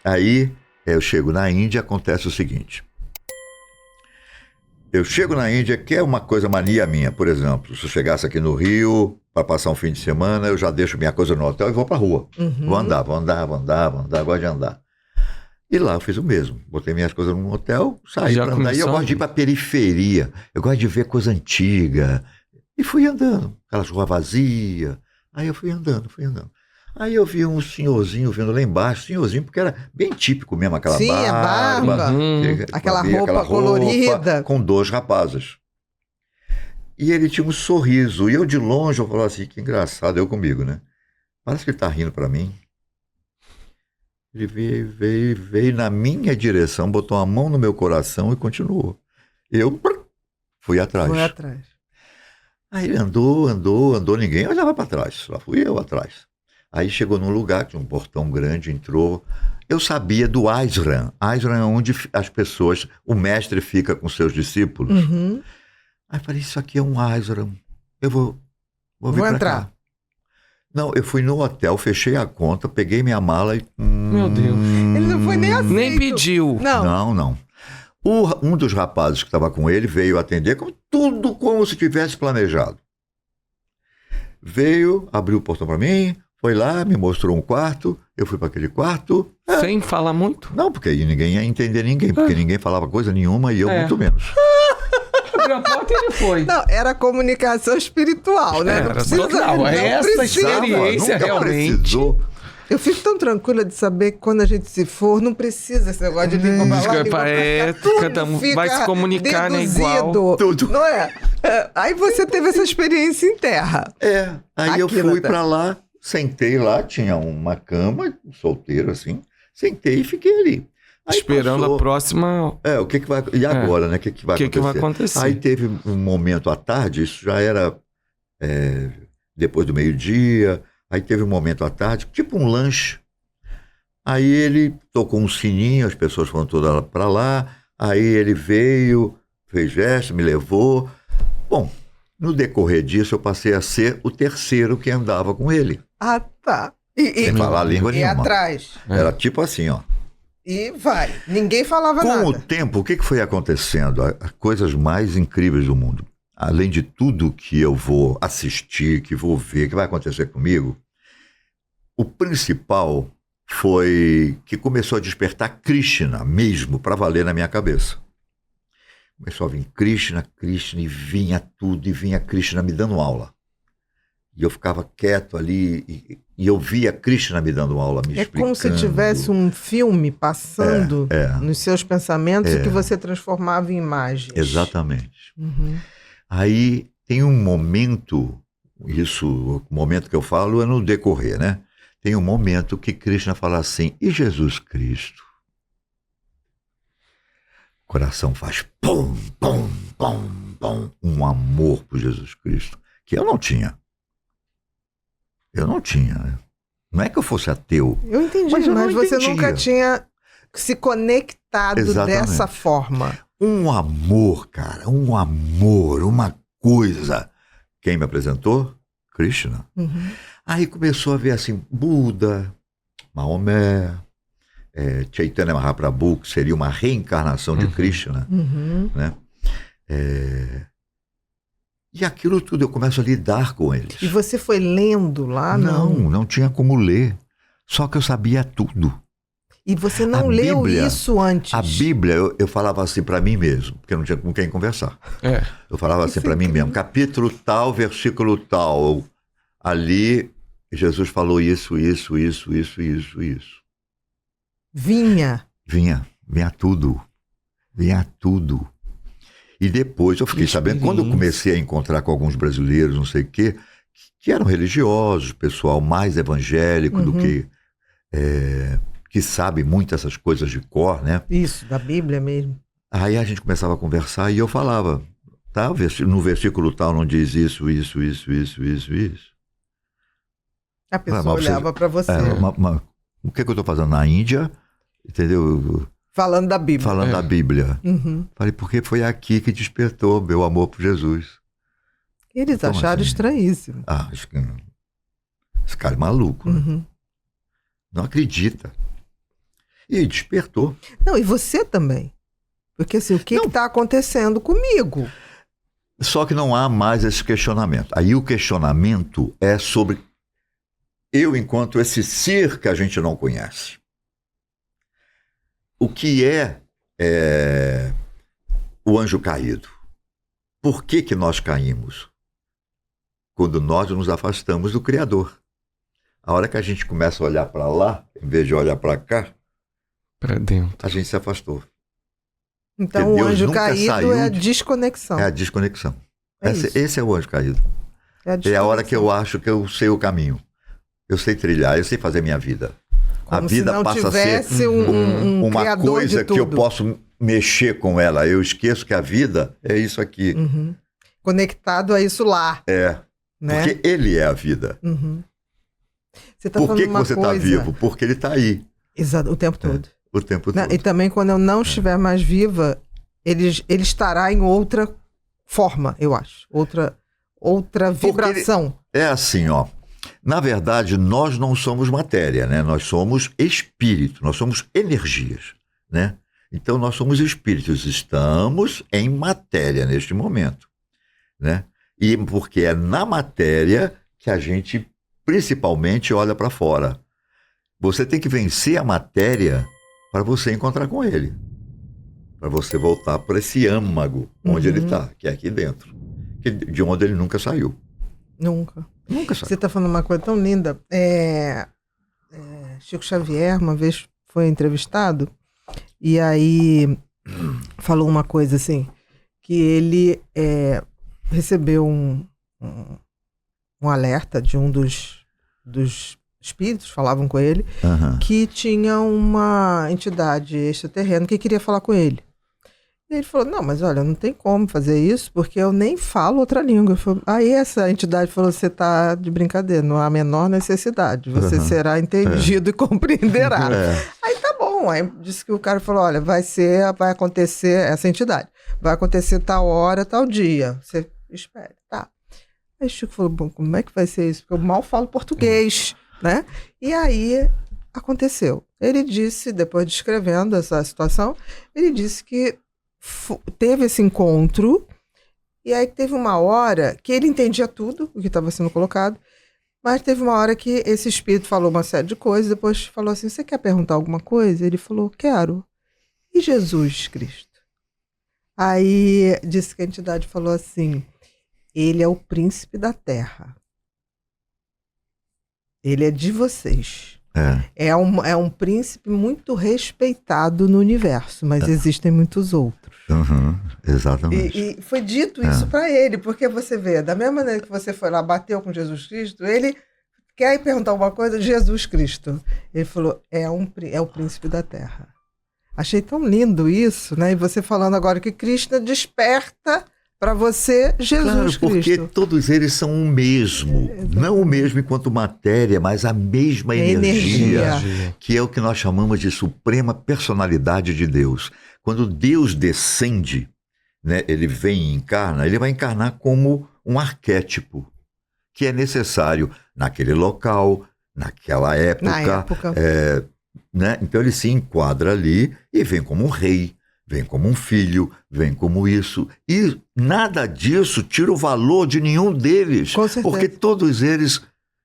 Aí eu chego na Índia, acontece o seguinte. Eu chego na Índia, que é uma coisa mania minha, por exemplo. Se eu chegasse aqui no Rio para passar um fim de semana, eu já deixo minha coisa no hotel e vou pra rua. Vou andar, gosto de andar. E lá eu fiz o mesmo. Botei minhas coisas num hotel, saí Já pra andar. E eu começou gosto de ir pra periferia. Eu gosto de ver coisa antiga. E fui andando. Aquelas ruas vazias. Aí eu fui andando. Aí eu vi um senhorzinho vindo lá embaixo. Senhorzinho, porque era bem típico mesmo. Aquela Sim, a barba. Aquela roupa colorida. Com 2 rapazes. E ele tinha um sorriso. E eu de longe, eu falava assim, que engraçado, eu comigo, né? Parece que ele tá rindo pra mim. Ele veio na minha direção, botou a mão no meu coração e continuou. Eu fui atrás. Aí ele andou, ninguém olhava para trás, lá fui eu atrás. Aí chegou num lugar, tinha um portão grande, entrou. Eu sabia do ashram. Ashram é onde as pessoas, o mestre fica com seus discípulos. Aí eu falei, isso aqui é um ashram. Eu vou vir pra entrar. cá. Não, eu fui no hotel, fechei a conta, peguei minha mala e... Meu Deus. Ele não foi nem aceito. Nem pediu. Não. Um dos rapazes que estava com ele veio atender tudo como se tivesse planejado. Veio, abriu o portão para mim, foi lá, me mostrou um quarto, eu fui para aquele quarto. Sem falar muito? Não, porque aí ninguém ia entender ninguém, porque ninguém falava coisa nenhuma e eu muito menos. Abriu a porta e ele foi. Não, era comunicação espiritual, né? Era total. Essa experiência realmente... Precisou. Eu fico tão tranquila de saber que quando a gente se for, não precisa esse negócio de língua pra lá, língua pra cá, cada um vai se comunicar, né, igual. Tudo. Não é? Aí você teve essa experiência em terra. Aí eu fui pra lá, sentei lá, tinha uma cama, solteiro assim, sentei e fiquei ali. Aí esperando a próxima... o que vai... E agora, né? O que vai acontecer? Aí teve um momento à tarde, isso já era depois do meio-dia, aí teve um momento à tarde, tipo um lanche. Aí ele tocou um sininho, as pessoas foram todas para lá, aí ele veio, fez gesto, me levou. Bom, no decorrer disso eu passei a ser o terceiro que andava com ele. Ah, tá. Sem falar língua nenhuma. E atrás? Era tipo assim, ó. E vai. Ninguém falava nada. Com o tempo, o que foi acontecendo? As coisas mais incríveis do mundo. Além de tudo que eu vou assistir, que vou ver, que vai acontecer comigo, o principal foi que começou a despertar Krishna mesmo, para valer na minha cabeça. Começou a vir Krishna, e vinha tudo, e vinha Krishna me dando aula. E eu ficava quieto ali, e eu via Krishna me dando aula, me explicando. É como se tivesse um filme passando nos seus pensamentos e que você transformava em imagens. Exatamente. Aí tem um momento, o momento que eu falo é no decorrer, né? Tem um momento que Krishna fala assim, e Jesus Cristo? O coração faz pum, pum, pum, pum, um amor por Jesus Cristo, que eu não tinha. Não é que eu fosse ateu. Eu entendi, mas você nunca tinha se conectado dessa forma. Um amor, cara, uma coisa. Quem me apresentou? Krishna. Aí começou a ver assim, Buda, Maomé, Chaitanya Mahaprabhu, que seria uma reencarnação de Krishna, né? E aquilo tudo eu começo a lidar com eles. E você foi lendo lá? Não tinha como ler. Só que eu sabia tudo. E você não leu isso antes? A Bíblia, eu falava assim para mim mesmo, porque não tinha com quem conversar. Eu falava assim para mim mesmo, capítulo tal, versículo tal. Ali, Jesus falou isso. Vinha tudo. E depois eu fiquei sabendo, quando eu comecei a encontrar com alguns brasileiros, não sei o quê, que eram religiosos, pessoal mais evangélico do que sabe muito essas coisas de cor, né? Isso, da Bíblia mesmo. Aí a gente começava a conversar e eu falava, tá, no versículo tal não diz isso. A pessoa olhava para você. O que eu estou fazendo na Índia, entendeu? Falando da Bíblia. Falando da Bíblia. Falei, porque foi aqui que despertou meu amor por Jesus. Eles então, acharam assim, estranhíssimo. Esse cara é maluco, né? Não acredita. E despertou. Não, e você também. Porque assim, o que está acontecendo comigo? Só que não há mais esse questionamento. Aí o questionamento é sobre eu enquanto esse ser que a gente não conhece. O que é o anjo caído? Por que nós caímos? Quando nós nos afastamos do Criador. A hora que a gente começa a olhar para lá, em vez de olhar para cá, para dentro, a gente se afastou. Então o anjo caído é a desconexão. É a desconexão. Esse é o anjo caído. É a hora que eu acho que eu sei o caminho. Eu sei trilhar, eu sei fazer minha vida. Como a vida se não passa a ser uma coisa que eu posso mexer com ela. Eu esqueço que a vida é isso aqui. Uhum. Conectado a isso lá. Né? Porque ele é a vida. Uhum. Você tá Por que você está vivo? Porque ele está aí. Exato, o tempo todo. O tempo todo. E também quando eu não estiver mais viva, ele estará em outra forma, eu acho. Outra vibração. É assim, ó. Na verdade, nós não somos matéria, né? Nós somos espírito, nós somos energias, né? Então, nós somos espíritos, estamos em matéria neste momento, né? E porque é na matéria que a gente principalmente olha para fora. Você tem que vencer a matéria para você encontrar com ele. Para você voltar para esse âmago onde ele está, que é aqui dentro. De onde ele nunca saiu. Nunca saiu. Você está falando uma coisa tão linda. Chico Xavier, uma vez foi entrevistado, e aí falou uma coisa assim, que ele recebeu um alerta de um dos espíritos, falavam com ele, que tinha uma entidade extraterrena que queria falar com ele. E ele falou, não, mas olha, não tem como fazer isso, porque eu nem falo outra língua. Aí essa entidade falou, você está de brincadeira, não há a menor necessidade, você será entendido e compreenderá. Aí tá bom, aí disse que o cara falou, olha, vai acontecer, essa entidade, vai acontecer tal hora, tal dia, você espere, tá. Aí o Chico falou, bom, como é que vai ser isso? Porque eu mal falo português, né? E aí aconteceu. Ele disse, depois descrevendo essa situação, ele disse que teve esse encontro, e aí teve uma hora que ele entendia tudo o que estava sendo colocado, mas teve uma hora que esse espírito falou uma série de coisas, depois falou assim, você quer perguntar alguma coisa? Ele falou, quero. E Jesus Cristo? Aí disse que a entidade falou assim, ele é o príncipe da terra. Ele é de vocês. É um príncipe muito respeitado no universo, mas existem muitos outros. Exatamente. E foi dito isso para ele, porque você vê, da mesma maneira que você foi lá, bateu com Jesus Cristo, ele quer perguntar alguma coisa, Jesus Cristo. Ele falou, é o príncipe da terra. Achei tão lindo isso, né? E você falando agora que Krishna desperta para você Jesus Cristo. Porque todos eles são o mesmo. Não o mesmo enquanto matéria, mas a mesma energia, que é o que nós chamamos de suprema personalidade de Deus. Quando Deus descende, né, ele vem e encarna, ele vai encarnar como um arquétipo, que é necessário naquele local, naquela época. Na época. Né? Então ele se enquadra ali e vem como um rei, vem como um filho, vem como isso. E nada disso tira o valor de nenhum deles. Com certeza. Porque todos eles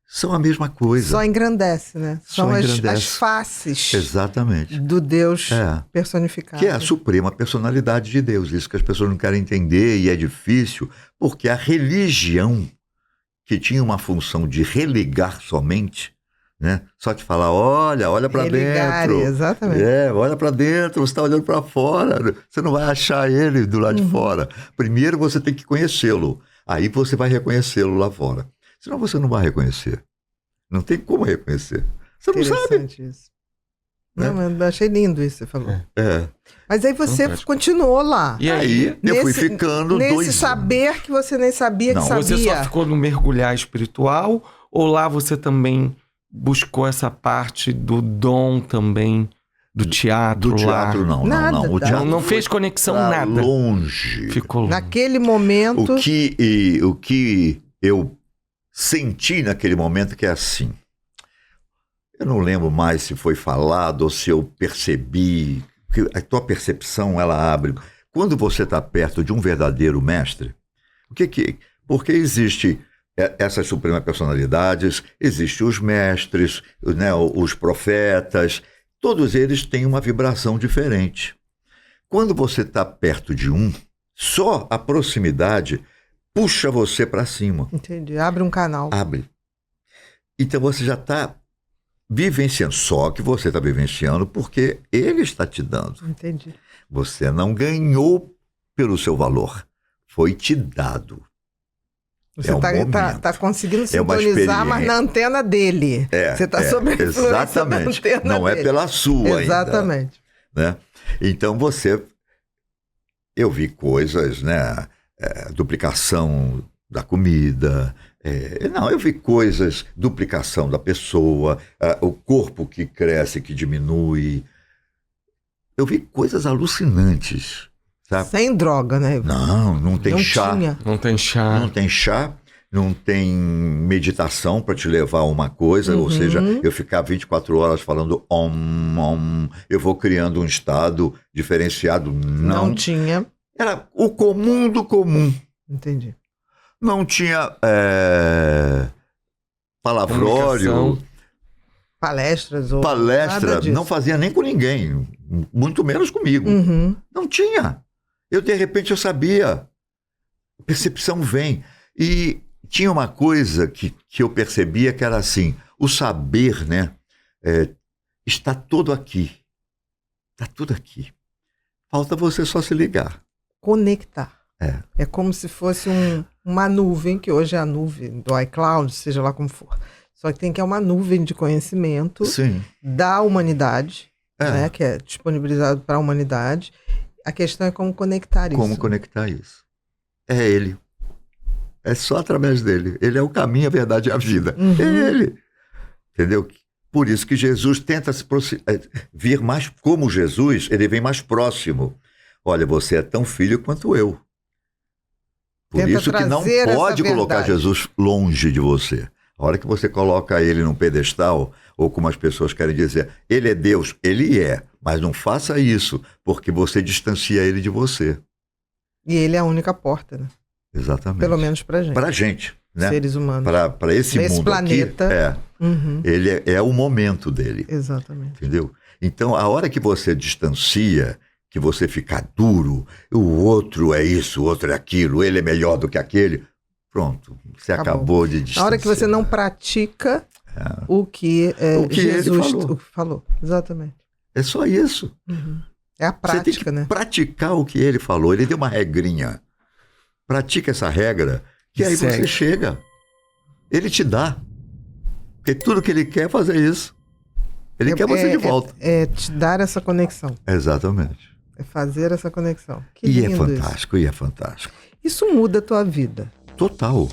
são a mesma coisa. Só engrandece, né? São as faces. Exatamente. Do Deus personificado. Que é a suprema personalidade de Deus. Isso que as pessoas não querem entender e é difícil, porque a religião, que tinha uma função de religar somente, né? Só te falar, olha para dentro. Exatamente. Olha para dentro, você está olhando para fora, você não vai achar ele do lado de fora. Primeiro você tem que conhecê-lo, aí você vai reconhecê-lo lá fora. Senão você não vai reconhecer. Não tem como reconhecer. Você não sabe. Isso. Não, mas achei lindo isso que você falou. Mas aí você Fantástico. Continuou lá. E aí eu fui ficando nesse saber que você nem sabia que sabia. Você só ficou no mergulhar espiritual ou lá você também buscou essa parte do dom também, do teatro? Do teatro lá? não. Nada. O teatro não fez conexão, nada. Longe. Ficou longe. Naquele momento... O que eu senti naquele momento que é assim. Eu não lembro mais se foi falado ou se eu percebi, que a tua percepção, ela abre. Quando você está perto de um verdadeiro mestre, porque existe essas supremas personalidades, existem os mestres, né, os profetas, todos eles têm uma vibração diferente. Quando você está perto de um, só a proximidade puxa você para cima. Entendi. Abre um canal. Abre. Então você já está vivenciando, só que você está vivenciando porque ele está te dando. Entendi. Você não ganhou pelo seu valor, foi te dado. Você está conseguindo uma sintonizar, mas na antena dele. Você está sob a influência da antena não dele. É pela sua Exatamente. Ainda, né? Então eu vi coisas, né? Duplicação da comida, eu vi coisas, duplicação da pessoa, o corpo que cresce, que diminui. Eu vi coisas alucinantes. Sabe? Sem droga, né? Não tem chá. Não tem chá. Não tem chá, não tem meditação para te levar a uma coisa, ou seja, eu ficar 24 horas falando om, eu vou criando um estado diferenciado. Não tinha. Era o comum do comum. Entendi. Não tinha palavrório, palestras ou palestra, não fazia nem com ninguém, muito menos comigo. Não tinha. De repente eu sabia. A percepção vem. E tinha uma coisa que eu percebia que era assim, o saber, né, está todo aqui. Está tudo aqui. Falta você só se ligar. Conectar. É como se fosse uma nuvem, que hoje é a nuvem do iCloud, seja lá como for. Só que é uma nuvem de conhecimento da humanidade, né, que é disponibilizado para a humanidade. A questão é como conectar isso. Como conectar isso. É ele. É só através dele. Ele é o caminho, a verdade e a vida. É ele. Entendeu? Por isso que Jesus tenta vir mais como Jesus, ele vem mais próximo. Olha, você é tão filho quanto eu. Por Tenta isso que não pode colocar Jesus longe de você. A hora que você coloca ele num pedestal, ou como as pessoas querem dizer, ele é Deus, ele é, mas não faça isso, porque você distancia ele de você. E ele é a única porta, né? Exatamente. Pelo menos pra gente. Pra gente, né? Seres humanos. Pra esse mundo planeta. Aqui, ele é o momento dele. Exatamente. Entendeu? Então, a hora que você distancia, que você fica duro, o outro é isso, o outro é aquilo, ele é melhor do que aquele, pronto, você acabou de distanciar. Na hora que você não pratica o que Jesus falou. Exatamente. É só isso. É a prática, você tem que né? praticar o que ele falou. Ele deu uma regrinha. Pratica essa regra, que aí você chega. Ele te dá. Porque tudo que ele quer é fazer isso. Ele quer você de volta. É te dar essa conexão. Exatamente. É fazer essa conexão. Que e lindo é fantástico, isso. e é fantástico. Isso muda a tua vida. Total.